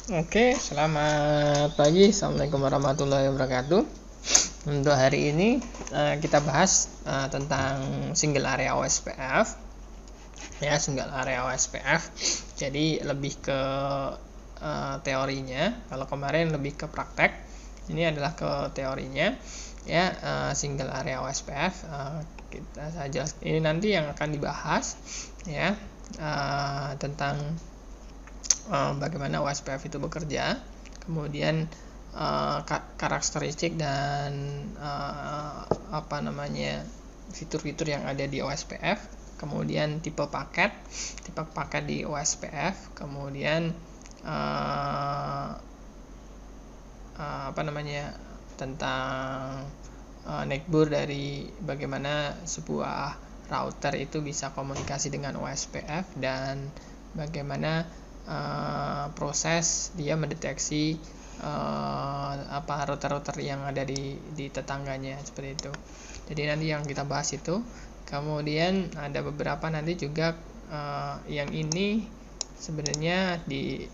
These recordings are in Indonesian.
Oke, selamat pagi. Assalamualaikum warahmatullahi wabarakatuh. Untuk hari ini kita bahas tentang single area OSPF. Ya, single area OSPF. Jadi lebih ke teorinya. Kalau kemarin lebih ke praktek, ini adalah ke teorinya. Ya, single area OSPF. Kita saja. Ini nanti yang akan dibahas, ya, tentang bagaimana OSPF itu bekerja, kemudian karakteristik dan fitur-fitur yang ada di OSPF, kemudian tipe paket di OSPF, kemudian tentang neckboard dari bagaimana sebuah router itu bisa komunikasi dengan OSPF dan bagaimana proses dia mendeteksi router-router yang ada di tetangganya, seperti itu. Jadi nanti yang kita bahas itu. Kemudian ada beberapa nanti juga yang ini sebenarnya di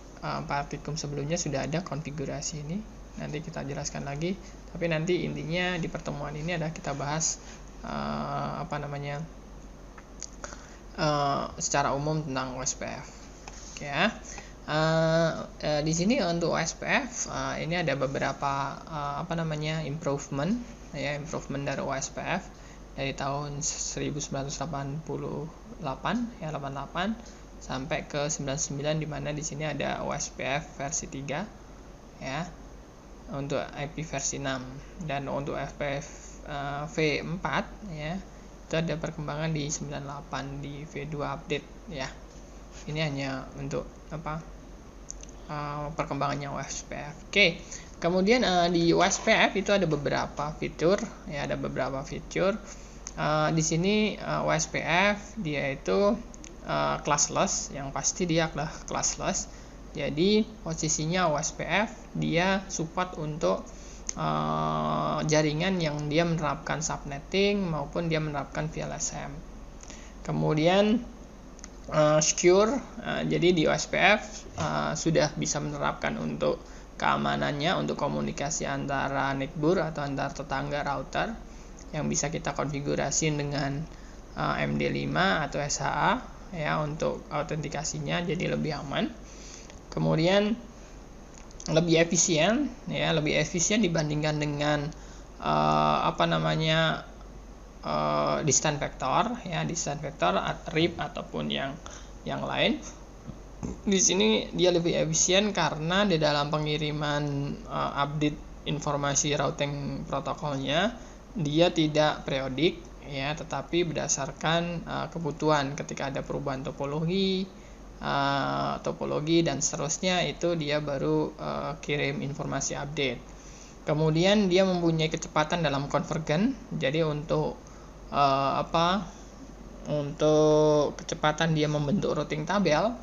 praktikum sebelumnya sudah ada konfigurasi ini. Nanti kita jelaskan lagi. Tapi nanti intinya di pertemuan ini adalah kita bahas secara umum tentang OSPF. Ya, di sini untuk OSPF ini ada beberapa improvement dari OSPF dari tahun 1988 ya, 88 sampai ke 99, di mana di sini ada OSPF versi 3 ya, untuk IP versi 6, dan untuk OSPF V4 ya, itu ada perkembangan di 98 di V2 update ya. Ini hanya untuk perkembangannya OSPF. Oke. Kemudian di OSPF itu ada beberapa fitur ya, di sini OSPF dia itu classless, yang pasti dia adalah classless. Jadi posisinya OSPF dia support untuk jaringan yang dia menerapkan subnetting maupun dia menerapkan VLSM. Kemudian secure, jadi di OSPF sudah bisa menerapkan untuk keamanannya, untuk komunikasi antara neckboard atau antar tetangga router yang bisa kita konfigurasi dengan MD5 atau SHA ya, untuk autentikasinya jadi lebih aman. Kemudian lebih efisien dibandingkan dengan distance vector ya, RIP ataupun yang lain. Di sini dia lebih efisien karena di dalam pengiriman update informasi routing protokolnya dia tidak periodik ya, tetapi berdasarkan kebutuhan. Ketika ada perubahan topologi dan seterusnya, itu dia baru kirim informasi update. Kemudian dia mempunyai kecepatan dalam konvergen. Jadi untuk kecepatan dia membentuk routing tabel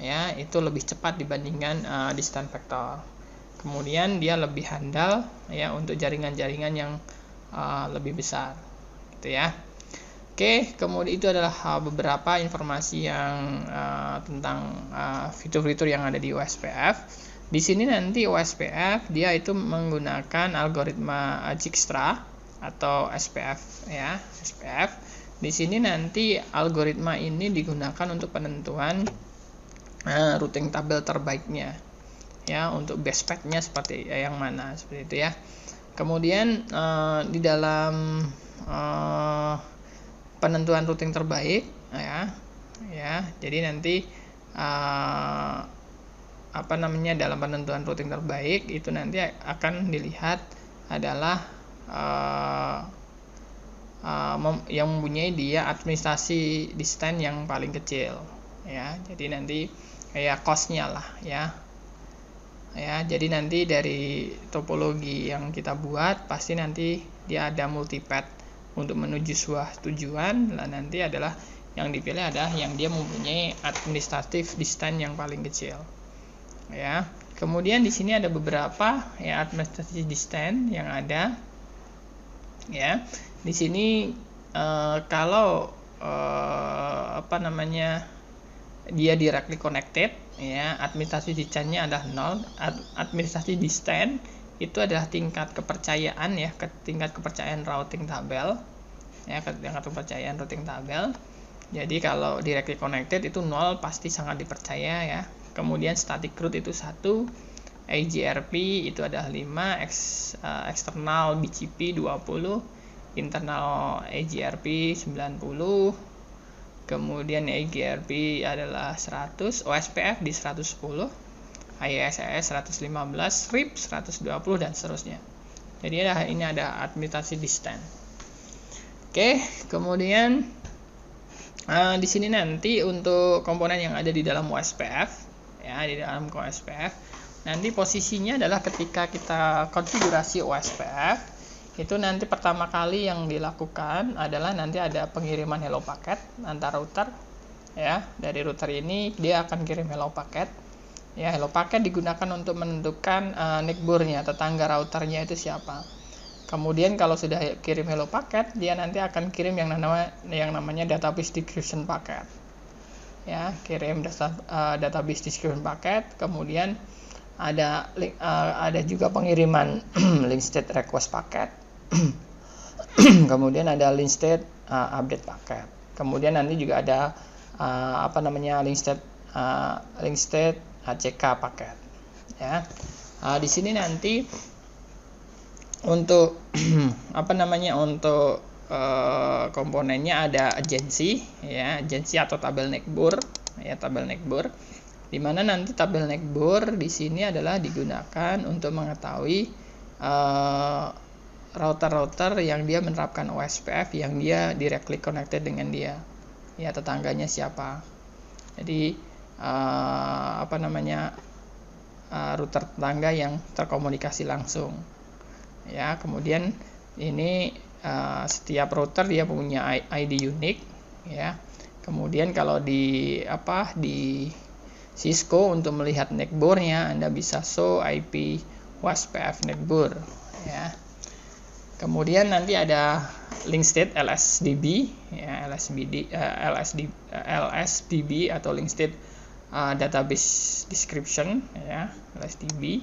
ya, itu lebih cepat dibandingkan distance vector. Kemudian dia lebih handal ya untuk jaringan-jaringan yang lebih besar gitu ya. Oke, kemudian itu adalah beberapa informasi yang tentang fitur-fitur yang ada di OSPF. Di sini nanti OSPF dia itu menggunakan algoritma Dijkstra atau SPF ya, SPF. Di sini nanti algoritma ini digunakan untuk penentuan routing tabel terbaiknya ya, untuk best path-nya seperti yang mana, seperti itu ya. Kemudian di dalam penentuan routing terbaik ya, jadi nanti dalam penentuan routing terbaik itu nanti akan dilihat adalah yang mempunyai dia administrasi distance yang paling kecil ya. Jadi nanti kayak cost-nya lah ya. Jadi nanti dari topologi yang kita buat pasti nanti dia ada multipath untuk menuju sebuah tujuan. Nah, nanti adalah yang dipilih adalah yang dia mempunyai administratif distance yang paling kecil ya. Kemudian di sini ada beberapa ya administratif distance yang ada ya. Di sini kalau dia directly connected ya. Administrasi distance-nya adalah 0. Administrasi distance itu adalah tingkat kepercayaan ya, tingkat kepercayaan routing tabel ya, tingkat kepercayaan routing tabel. Jadi kalau directly connected itu 0, pasti sangat dipercaya ya. Kemudian static root itu 1, AGRP itu adalah 5, eksternal BGP 20, internal AGRP 90, kemudian AGRP adalah 100, OSPF di 110, ISS 115, RIP 120 dan seterusnya. Jadi ini ada administrasi distance. Oke, kemudian di sini nanti untuk komponen yang ada di dalam OSPF ya, di dalam OSPF nanti posisinya adalah ketika kita konfigurasi OSPF itu nanti pertama kali yang dilakukan adalah nanti ada pengiriman hello packet antar router ya. Dari router ini dia akan kirim hello packet ya. Hello packet digunakan untuk menentukan neckboard-nya, tetangga routernya itu siapa. Kemudian kalau sudah kirim hello packet, dia nanti akan kirim yang namanya database description packet ya, kirim database description packet. Kemudian ada juga pengiriman link state request packet. Kemudian ada link state update packet. Kemudian nanti juga ada link state ACK packet ya. Di sini nanti untuk untuk komponennya ada agency ya, agency atau tabel neckboard ya, tabel neckboard, di mana nanti tabel neckboard di sini adalah digunakan untuk mengetahui router-router yang dia menerapkan OSPF yang dia directly connected dengan dia ya, tetangganya siapa. Jadi router tetangga yang terkomunikasi langsung ya. Kemudian ini setiap router dia punya ID unik ya. Kemudian kalau di Cisco untuk melihat neckboard-nya Anda bisa show IP OSPF neckboard ya. Kemudian nanti ada link state LSDB ya, LSDB atau link state database description ya, LSDB.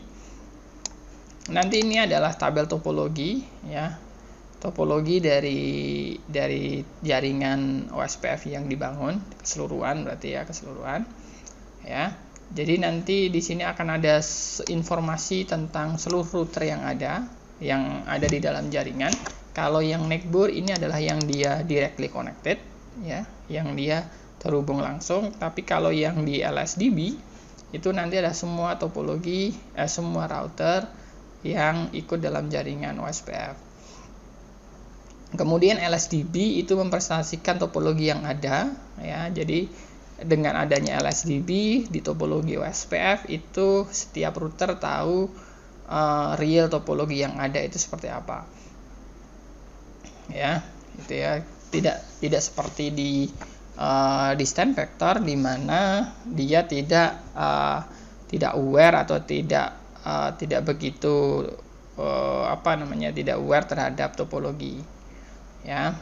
Nanti ini adalah tabel topologi ya, topologi dari jaringan OSPF yang dibangun keseluruhan, berarti ya keseluruhan ya. Jadi nanti di sini akan ada informasi tentang seluruh router yang ada di dalam jaringan. Kalau yang neckboard ini adalah yang dia directly connected ya, yang dia terhubung langsung. Tapi kalau yang di LSDB itu nanti ada semua topologi, semua router yang ikut dalam jaringan OSPF. Kemudian LSDB itu mempresentasikan topologi yang ada ya. Jadi dengan adanya LSDB di topologi OSPF itu setiap router tahu real topologi yang ada itu seperti apa ya. Itu ya, tidak seperti di distance vector di mana dia tidak aware atau tidak begitu tidak aware terhadap topologi ya.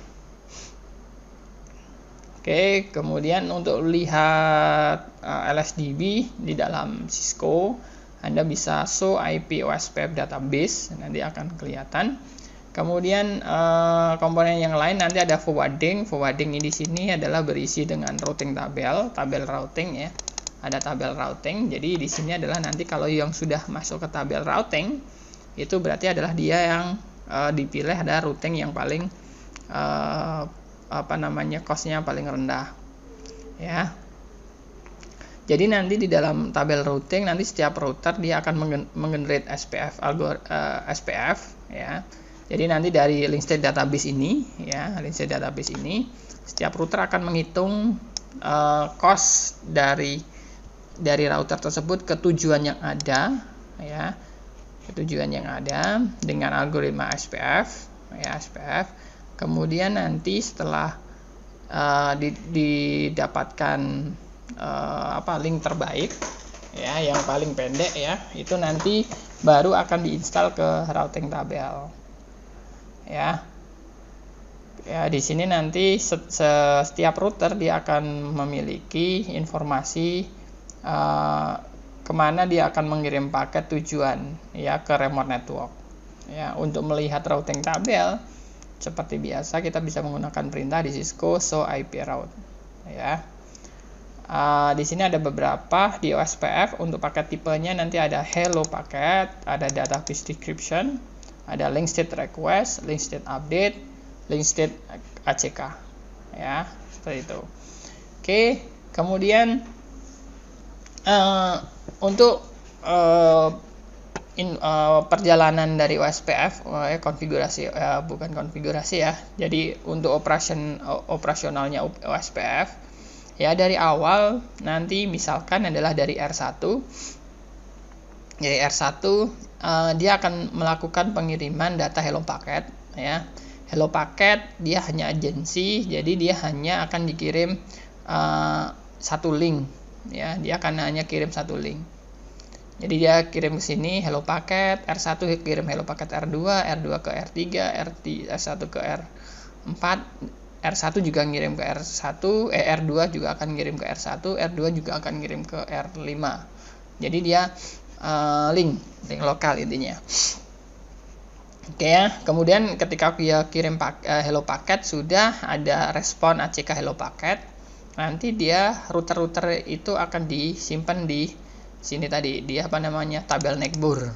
Oke, kemudian untuk lihat LSDB di dalam Cisco, Anda bisa show IP OSPF database, nanti akan kelihatan. Kemudian komponen yang lain nanti ada forwarding. Forwarding ini di sini adalah berisi dengan routing tabel routing ya. Ada tabel routing. Jadi di sini adalah nanti kalau yang sudah masuk ke tabel routing itu berarti adalah dia yang dipilih ada routing yang paling cost-nya paling rendah ya. Jadi nanti di dalam tabel routing nanti setiap router dia akan menggenerate SPF ya. Jadi nanti dari link state database ini ya, setiap router akan menghitung cost dari router tersebut ke tujuan yang ada ya, dengan algoritma SPF ya, Kemudian nanti setelah didapatkan link terbaik ya, yang paling pendek ya, itu nanti baru akan diinstal ke routing tabel ya. Di sini nanti setiap router dia akan memiliki informasi kemana dia akan mengirim paket tujuan ya ke remote network. Ya, untuk melihat routing tabel seperti biasa kita bisa menggunakan perintah di Cisco show IP route ya. Di sini ada beberapa di OSPF. Untuk paket tipenya nanti ada hello packet, ada database description, ada link state request, link state update, link state ACK ya, seperti itu. Oke, kemudian untuk perjalanan dari OSPF konfigurasi bukan konfigurasi ya. Jadi untuk operasionalnya OSPF ya, dari awal nanti misalkan adalah dari R1. Dari R1 dia akan melakukan pengiriman data hello packet ya. Hello packet dia hanya agensi, jadi dia hanya akan dikirim satu link ya, dia akan hanya kirim satu link. Jadi dia kirim ke sini hello packet, R1 kirim hello packet R2, R2 ke R3, R1 ke R4, R1 juga ngirim ke R1, R2 juga akan ngirim ke R1, R2 juga akan ngirim ke R5. Jadi dia link lokal intinya. Oke ya, kemudian ketika dia kirim hello packet sudah ada respon ACK hello packet, nanti dia router-router itu akan disimpan di sini tadi, dia tabel netboard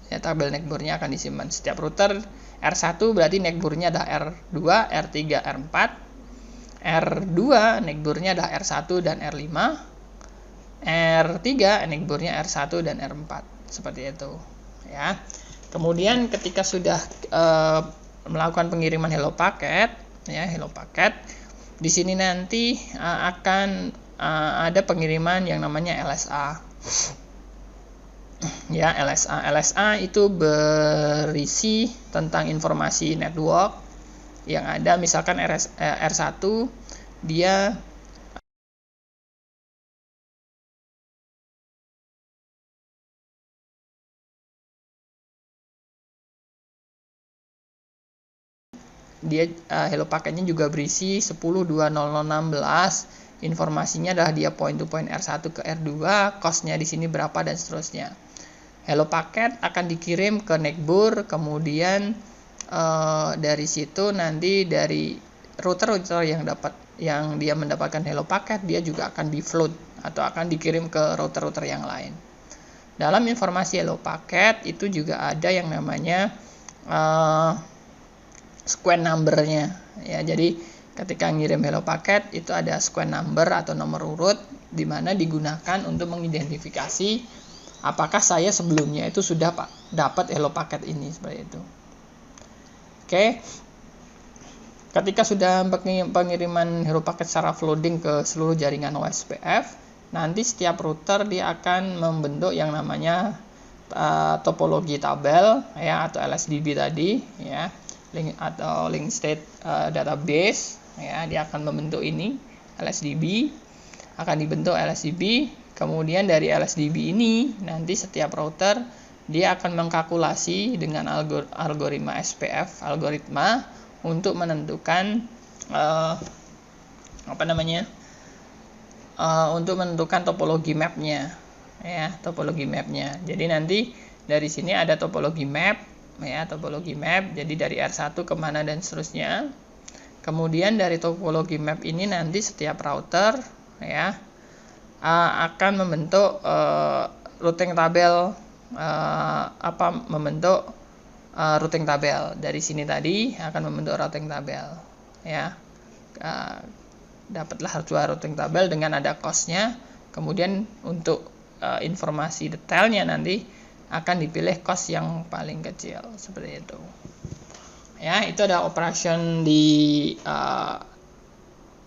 ya. Tabel netboardnya akan disimpan. Setiap router R1 berarti netboardnya ada R2, R3, R4. R2 netboardnya ada R1 dan R5. R3 netboardnya R1 dan R4, seperti itu ya. Kemudian ketika sudah melakukan pengiriman hello packet ya, hello packet, di sini nanti akan ada pengiriman yang namanya LSA ya. LSA itu berisi tentang informasi network yang ada. Misalkan R1 dia hello packetnya juga berisi 10.2.0.16. Informasinya adalah dia point to point R1 ke R2, costnya di sini berapa dan seterusnya. Hello packet akan dikirim ke netboard, kemudian dari situ nanti dari router-router yang dia mendapatkan hello packet, dia juga akan di float atau akan dikirim ke router-router yang lain. Dalam informasi hello packet itu juga ada yang namanya sequence number-nya ya. Jadi ketika ngirim hello packet itu ada sequence number atau nomor urut, di mana digunakan untuk mengidentifikasi apakah saya sebelumnya itu sudah dapat hello packet ini, seperti itu. Oke. Ketika sudah pengiriman hello packet secara flooding ke seluruh jaringan OSPF, nanti setiap router dia akan membentuk yang namanya topologi tabel ya, atau LSDB tadi ya, link state database ya. Dia akan membentuk ini LSDB, akan dibentuk LSDB. Kemudian dari LSDB ini nanti setiap router dia akan mengkalkulasi dengan algoritma SPF, algoritma untuk menentukan untuk menentukan topologi mapnya ya, topologi mapnya. Jadi nanti dari sini ada topologi map ya, topologi map. Jadi dari R1 kemana dan seterusnya. Kemudian dari topologi map ini nanti setiap router ya akan membentuk routing tabel, membentuk routing tabel. Dari sini tadi akan membentuk routing tabel ya. Dapatlah dua routing tabel dengan ada cost-nya. Kemudian untuk informasi detailnya nanti akan dipilih cost yang paling kecil, seperti itu ya. Itu ada operation di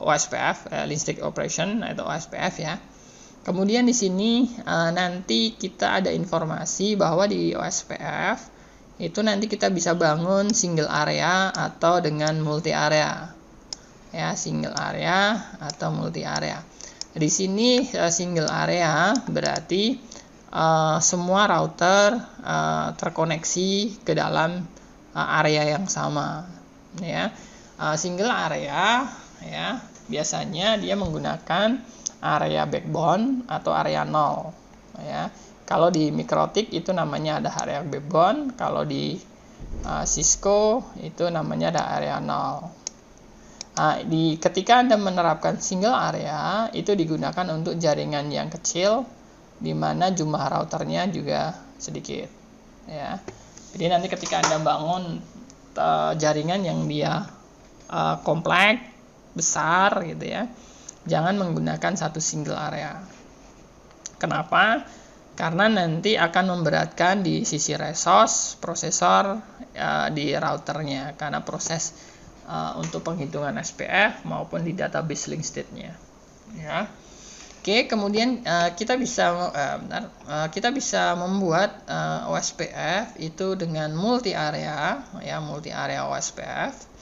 OSPF, link state operation atau OSPF ya. Kemudian di sini nanti kita ada informasi bahwa di OSPF itu nanti kita bisa bangun single area atau dengan multi area ya, single area atau multi area. Di sini single area berarti semua router terkoneksi ke dalam area yang sama ya. Single area ya biasanya dia menggunakan area backbone atau area 0 ya. Kalau di Mikrotik itu namanya ada area backbone, kalau di Cisco itu namanya ada area 0. Ketika Anda menerapkan single area, itu digunakan untuk jaringan yang kecil, di mana jumlah routernya juga sedikit. Ya. Jadi nanti ketika Anda bangun jaringan yang dia kompleks, besar gitu ya, jangan menggunakan satu single area. Kenapa? Karena nanti akan memberatkan di sisi resource, prosesor di routernya, karena proses untuk penghitungan SPF maupun di database link state-nya. Ya. Oke, kemudian kita bisa membuat OSPF itu dengan multi area, ya, multi area OSPF.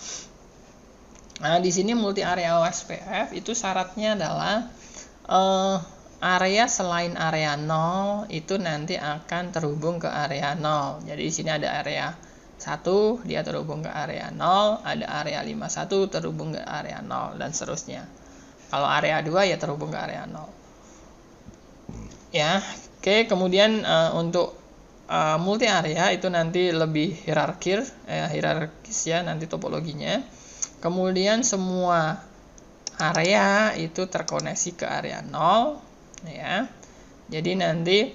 Nah, di sini multi area OSPF itu syaratnya adalah area selain area 0 itu nanti akan terhubung ke area 0. Jadi di sini ada area 1, dia terhubung ke area 0, ada area 51 terhubung ke area 0, dan seterusnya. Kalau area 2 ya terhubung ke area 0. Ya, oke, kemudian untuk multi area itu nanti lebih hierarkis ya, nanti topologinya. Kemudian semua area itu terkoneksi ke area 0 ya. Jadi nanti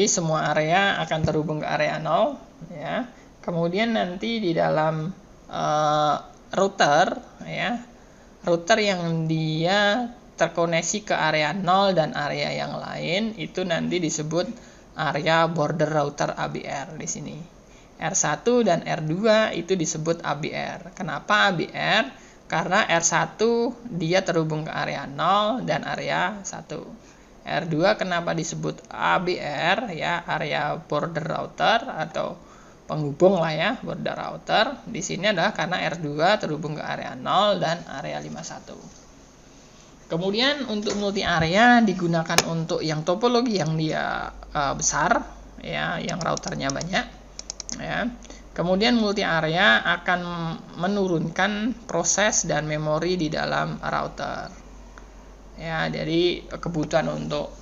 semua area akan terhubung ke area 0 ya. Kemudian nanti di dalam router ya, router yang dia terkoneksi ke area 0 dan area yang lain itu nanti disebut area border router ABR di sini. R1 dan R2 itu disebut ABR. Kenapa ABR? Karena R1 dia terhubung ke area 0 dan area 1. R2 kenapa disebut ABR ya, area border router atau penghubung lah ya, border router. Di sini adalah karena R2 terhubung ke area 0 dan area 51. Kemudian untuk multi area digunakan untuk yang topologi yang dia besar ya, yang routernya banyak ya. Kemudian multi area akan menurunkan proses dan memori di dalam router. Ya, jadi kebutuhan untuk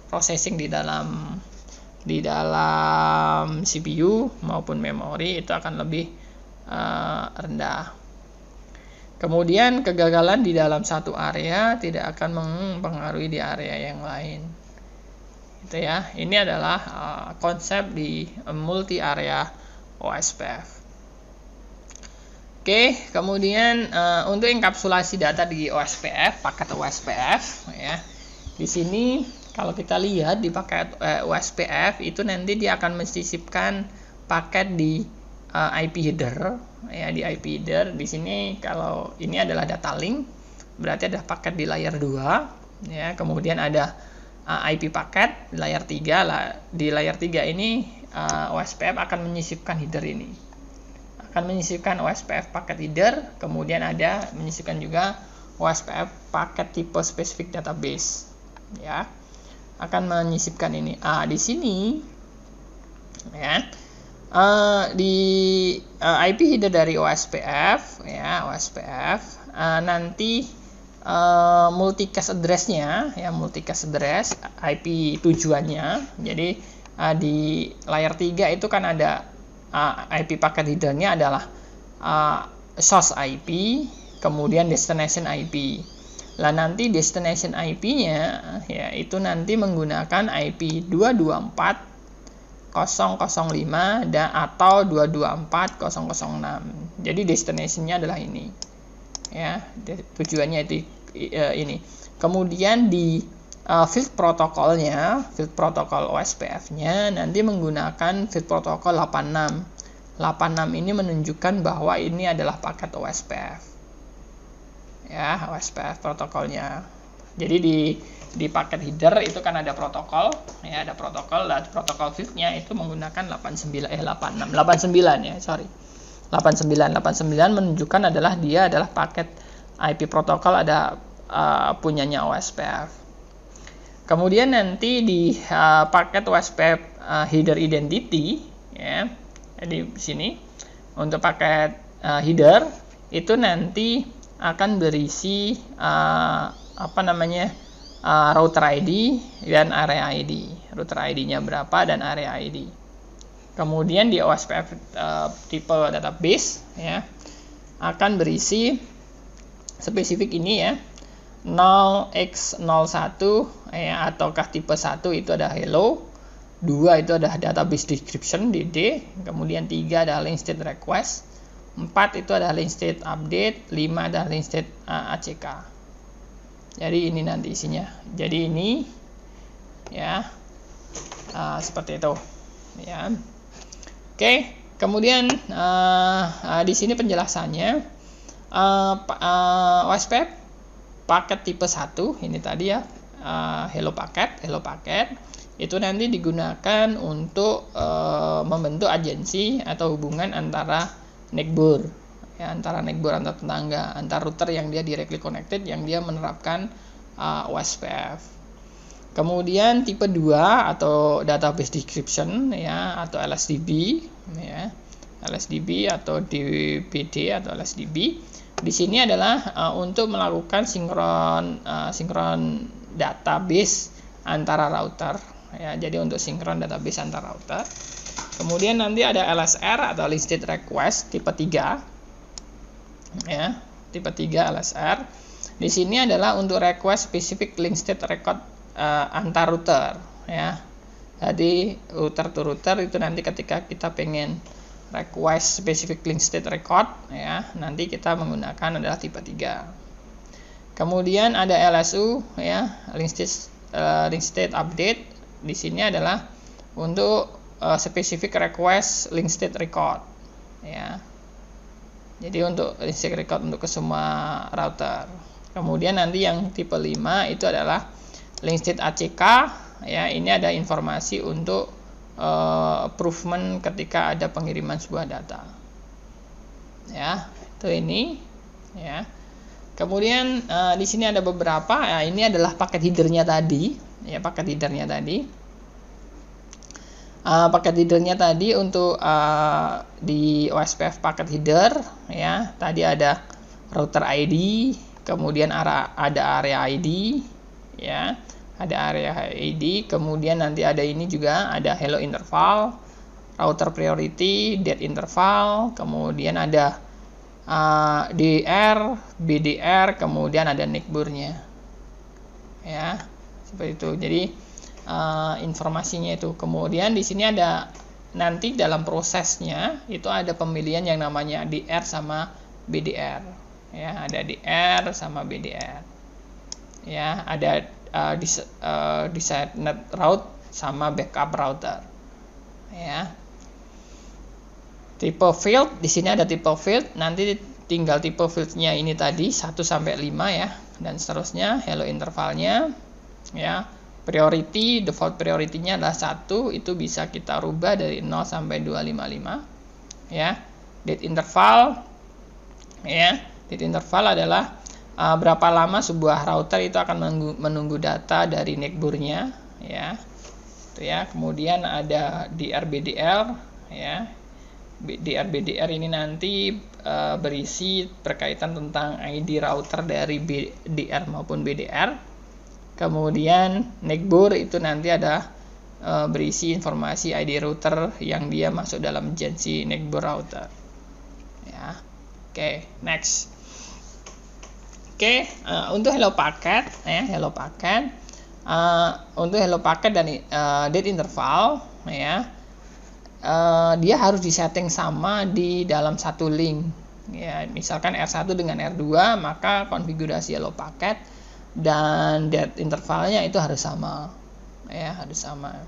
processing di dalam CPU maupun memori itu akan lebih rendah. Kemudian kegagalan di dalam satu area tidak akan mempengaruhi di area yang lain. Itu ya, ini adalah konsep di multi area OSPF. Oke, kemudian untuk enkapsulasi data di OSPF, paket OSPF ya. Di sini kalau kita lihat di paket OSPF itu nanti dia akan mensisipkan paket di IP header ya, di IP header. Di sini kalau ini adalah data link, berarti ada paket di layer 2 ya, kemudian ada IP paket layar 3 lah. Di layar 3 ini OSPF akan menyisipkan header ini. Akan menyisipkan OSPF paket header, kemudian ada menyisipkan juga OSPF paket tipe spesifik database. Ya. Akan menyisipkan ini. Di sini ya. Di IP header dari OSPF ya, OSPF nanti multicast address-nya ya, multicast address IP tujuannya. Jadi di layar 3 itu kan ada IP paket header-nya adalah source IP, kemudian destination IP. Lah nanti destination IP-nya ya itu nanti menggunakan IP 224.005 dan atau 224.006. Jadi destination-nya adalah ini. Ya, tujuannya itu ini. Kemudian di field protokolnya, field protokol OSPF-nya nanti menggunakan field protokol 86. 86 ini menunjukkan bahwa ini adalah paket OSPF. Ya, OSPF protokolnya. Jadi di paket header itu kan ada protokol, ya, ada protokol, dan protokol field-nya itu menggunakan 89 ya, sorry. 89 menunjukkan adalah dia adalah paket IP protokol ada punyanya OSPF. Kemudian nanti di paket OSPF header identity ya, di sini untuk paket header itu nanti akan berisi router ID dan area ID. Router ID-nya berapa dan area ID. Kemudian di OSPF tipe database ya akan berisi spesifik ini ya, 0x01 ya, ataukah tipe 1 itu ada hello, 2 itu ada database description DD, kemudian 3 ada link state request, 4 itu ada link state update, 5 ada link state ACK. Jadi ini nanti isinya. Jadi ini ya seperti itu ya. Oke, kemudian di sini penjelasannya OSPF paket tipe 1 ini tadi ya, hello paket itu nanti digunakan untuk membentuk agensi atau hubungan antara neighbor ya, antara tetangga, antar router yang dia directly connected yang dia menerapkan OSPF. Kemudian tipe 2 atau database description ya, atau LSDB ya, LSDB atau DBD atau LSDB. Di sini adalah untuk melakukan sinkron database antara router ya. Jadi untuk sinkron database antara router. Kemudian nanti ada LSR atau link state request tipe 3 ya, tipe 3 LSR. Di sini adalah untuk request specific link state record antar router ya. Jadi router to router itu nanti ketika kita pengen request specific link state record ya, nanti kita menggunakan adalah tipe 3. Kemudian ada LSU ya, link state update. Di sini adalah untuk specific request link state record ya. Jadi untuk link state record untuk ke semua router. Kemudian nanti yang tipe 5 itu adalah link state ACK ya, ini ada informasi untuk approvement ketika ada pengiriman sebuah data ya, itu ini ya. Kemudian di sini ada beberapa ya, ini adalah paket headernya tadi ya, paket headernya tadi untuk di OSPF paket header ya, tadi ada router ID, kemudian ada area ID ya, ada area ID, kemudian nanti ada ini juga ada hello interval, router priority, date interval, kemudian ada DR, BDR, kemudian ada neighbornya ya, seperti itu. Jadi informasinya itu. Kemudian di sini ada nanti dalam prosesnya itu ada pemilihan yang namanya DR sama BDR ya, ada DR sama BDR ya, ada desired net route sama backup router ya. Tipe field, di sini ada tipe field, nanti tinggal tipe fieldnya ini tadi 1 sampai 5 ya, dan seterusnya. Hello intervalnya ya, priority, default priority-nya adalah 1, itu bisa kita rubah dari 0 sampai 255 ya. Date interval ya, date interval adalah berapa lama sebuah router itu akan menunggu data dari neighbornya ya, itu ya. Kemudian ada DRBDR ya, DRBDR ini nanti berisi berkaitan tentang ID router dari DR maupun BDR. Kemudian neighbor itu nanti ada berisi informasi ID router yang dia masuk dalam agensi neighbor router ya. Oke, next. Oke, untuk hello packet ya, untuk hello packet dan date interval ya, dia harus disetting sama di dalam satu link ya. Misalkan R1 dengan R2, maka konfigurasi hello packet dan date intervalnya itu harus sama ya, harus sama.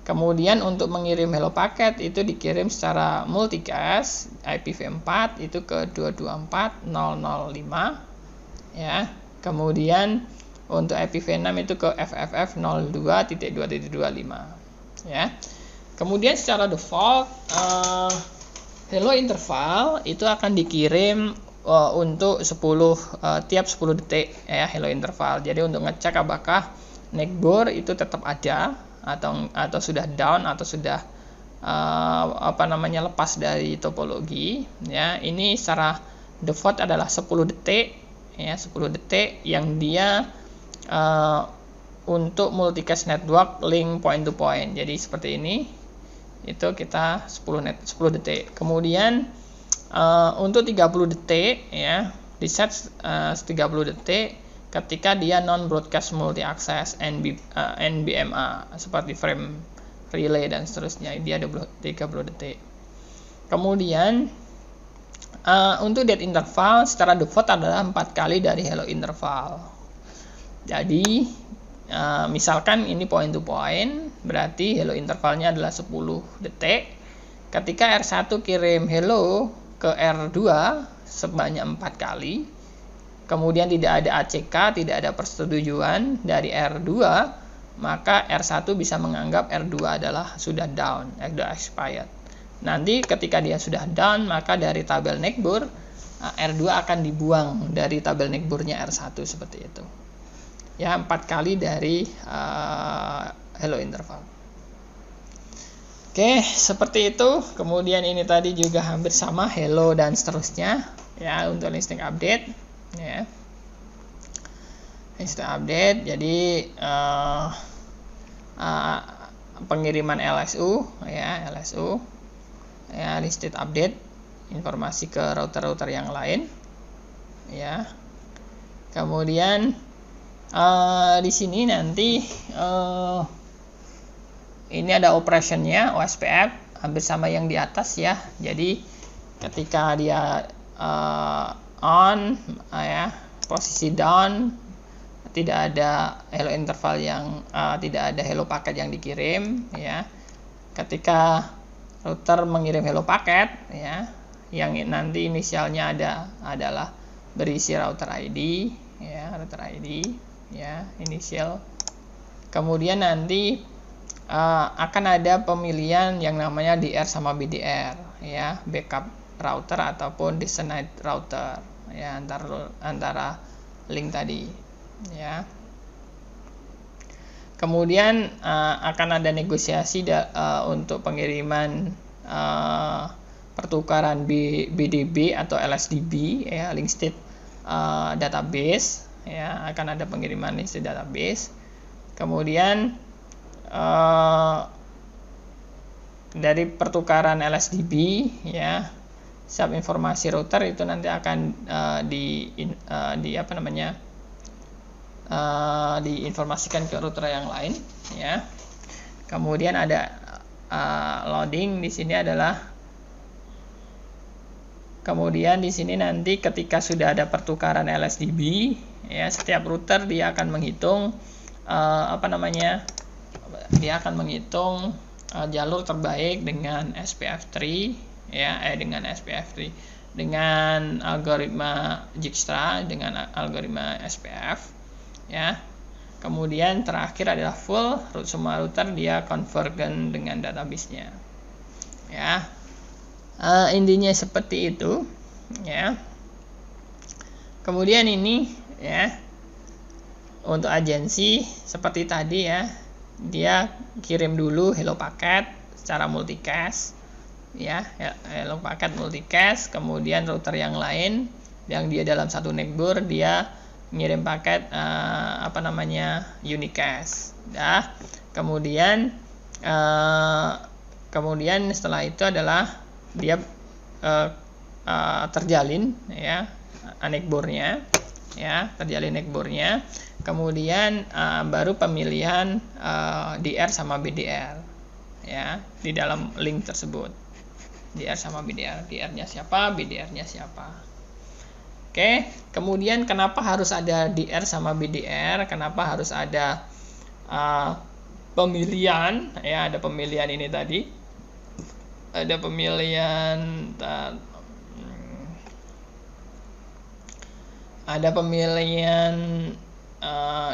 Kemudian untuk mengirim hello packet itu dikirim secara multicast IPv4 itu ke 224.0.0.5 ya. Kemudian untuk IPv6 itu ke FFF02.2.25 ya. Kemudian secara default hello interval itu akan dikirim untuk 10 tiap 10 detik ya, hello interval. Jadi untuk ngecek apakah neighbor itu tetap ada atau sudah down atau sudah lepas dari topologi, ya. Ini secara default adalah 10 detik, ya, 10 detik yang dia untuk multicast network link point to point. Jadi seperti ini, itu kita 10 detik. Kemudian untuk 30 detik, ya, di set 30 detik ketika dia non broadcast multi access NBMA seperti frame relay dan seterusnya, dia 30 detik. Kemudian untuk dead interval secara default adalah 4 kali dari hello interval. Jadi misalkan ini point to point, berarti hello intervalnya adalah 10 detik. Ketika R1 kirim hello ke R2 sebanyak 4 kali, kemudian tidak ada ACK, tidak ada persetujuan dari R2, maka R1 bisa menganggap R2 adalah sudah down, sudah expired. Nanti ketika dia sudah down, maka dari tabel neckbur R2 akan dibuang dari tabel neckburnya R1 seperti itu. Ya, 4 kali dari hello interval. Oke, seperti itu. Kemudian ini tadi juga hampir sama, hello dan seterusnya, ya, untuk listing update, ya. Listing update, jadi pengiriman LSU, ya, LSU, ya, listed update, informasi ke router-router yang lain, ya. Kemudian di sini nanti ini ada operationnya, OSPF, hampir sama yang di atas, ya. Jadi ketika dia on, ya, posisi down, tidak ada hello interval yang tidak ada hello paket yang dikirim, ya. Ketika router mengirim hello paket, ya, yang nanti inisialnya adalah berisi router ID, ya, router ID, ya, inisial. Kemudian nanti akan ada pemilihan yang namanya DR sama BDR, ya, backup router ataupun destination router, ya, antara link tadi, ya. Kemudian akan ada negosiasi untuk pengiriman pertukaran BDB atau LSDB, ya, link state database, ya, akan ada pengiriman link state database. Kemudian dari pertukaran LSDB, ya, sub informasi router itu nanti akan diinformasikan ke router yang lain, ya. Kemudian ada loading di sini kemudian di sini nanti ketika sudah ada pertukaran LSDB, ya, setiap router dia akan menghitung dia akan menghitung jalur terbaik dengan SPF3, ya, dengan SPF3, dengan algoritma Dijkstra, dengan algoritma SPF, ya. Kemudian terakhir adalah full semua router dia convergen dengan database-nya, ya. Intinya seperti itu, ya. Kemudian ini, ya, untuk agensi seperti tadi, ya, dia kirim dulu hello paket secara multicast, ya, hello paket multicast. Kemudian router yang lain yang dia dalam satu neckbur dia ngirim paket unicast, ya. Kemudian setelah itu adalah dia terjalin, ya, neckburnya, ya, terjalin neckburnya. Kemudian baru pemilihan DR sama BDR, ya, di dalam link tersebut. DR sama BDR, DR-nya siapa, BDR-nya siapa. Oke, kemudian kenapa harus ada DR sama BDR? Kenapa harus ada pemilihan? Ya, ada pemilihan ini tadi. Ada pemilihan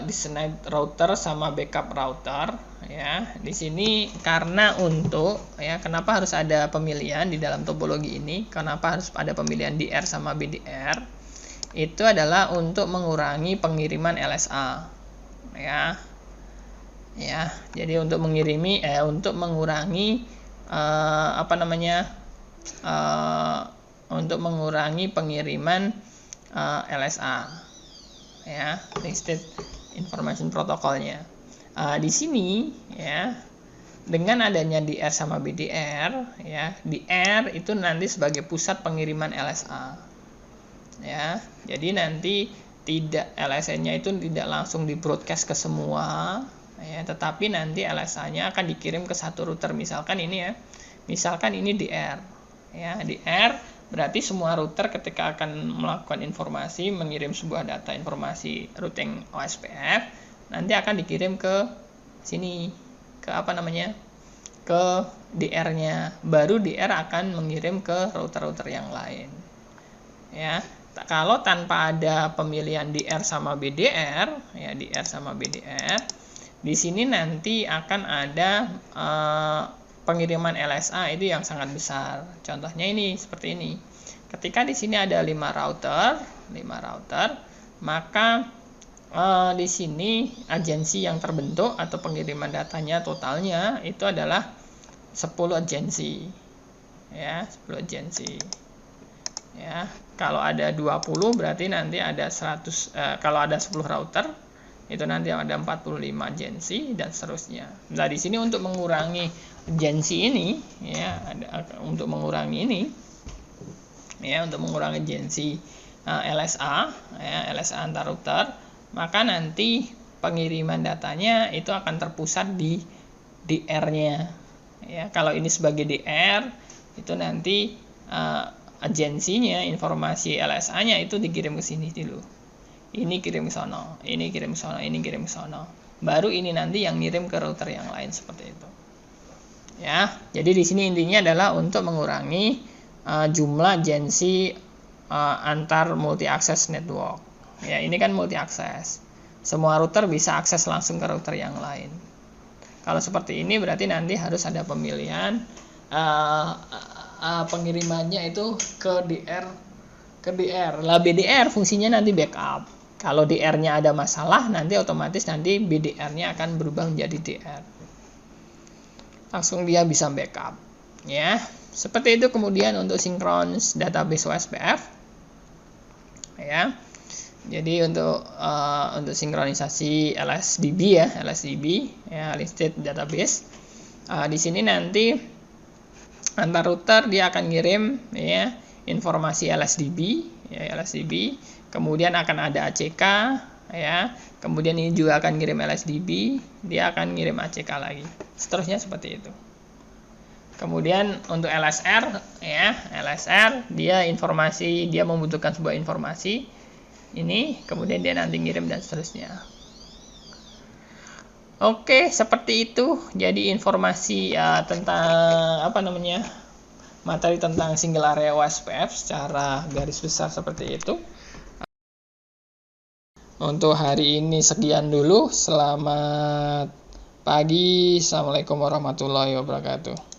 destination router sama backup router, ya. Di sini karena kenapa harus ada pemilihan di dalam topologi ini? Kenapa harus ada pemilihan DR sama BDR? Itu adalah untuk mengurangi pengiriman LSA, ya. Ya, jadi untuk mengurangi untuk mengurangi pengiriman LSA, ya, link state information protokolnya. Di sini, ya, dengan adanya DR sama BDR, ya, DR itu nanti sebagai pusat pengiriman LSA, ya. Jadi nanti tidak, LSA-nya itu tidak langsung di broadcast ke semua, ya, tetapi nanti LSA-nya akan dikirim ke satu router. Misalkan ini, ya, misalkan ini DR, ya, DR berarti semua router ketika akan melakukan informasi, mengirim sebuah data informasi routing OSPF, nanti akan dikirim ke sini, ke ke DR-nya. Baru DR akan mengirim ke router-router yang lain, ya. Kalau tanpa ada pemilihan DR sama BDR, ya, DR sama BDR, di sini nanti akan ada pengiriman LSA itu yang sangat besar. Contohnya ini seperti ini. Ketika di sini ada 5 router, maka di sini agensi yang terbentuk atau pengiriman datanya totalnya itu adalah 10 agensi. Ya, 10 agensi. Ya, kalau ada 20 berarti nanti ada 100, kalau ada 10 router itu nanti ada 45 agensi dan seterusnya. Nah, di sini untuk mengurangi agensi ini, ya, untuk mengurangi ini, ya, untuk mengurangi agensi LSA, ya, LSA antar router, maka nanti pengiriman datanya itu akan terpusat di DR-nya. Ya, kalau ini sebagai DR, itu nanti agensinya, informasi LSA-nya itu dikirim ke sini dulu. Ini kirim ke sono, ini kirim ke sono, ini kirim ke sono. Baru ini nanti yang ngirim ke router yang lain seperti itu. Ya, jadi di sini intinya adalah untuk mengurangi jumlah agensi antar multi access network. Ya, ini kan multi access. Semua router bisa akses langsung ke router yang lain. Kalau seperti ini berarti nanti harus ada pemilihan pengirimannya itu ke DR. Lah BDR fungsinya nanti backup. Kalau DR-nya ada masalah, nanti otomatis nanti BDR-nya akan berubah menjadi DR. Langsung dia bisa backup. Ya, seperti itu. Kemudian untuk synchronous database OSPF, ya. Jadi untuk sinkronisasi LSDB, ya, link state database. Di sini nanti antar router dia akan ngirim, ya, informasi LSDB, ya, kemudian akan ada ACK, ya, kemudian ini juga akan ngirim LSDB, dia akan ngirim ACK lagi, seterusnya seperti itu. Kemudian untuk LSR, ya, dia membutuhkan sebuah informasi ini, kemudian dia nanti ngirim dan seterusnya. Oke, seperti itu. Jadi informasi tentang materi tentang single area OSPF secara garis besar seperti itu. Untuk hari ini sekian dulu. Selamat pagi. Assalamualaikum warahmatullahi wabarakatuh.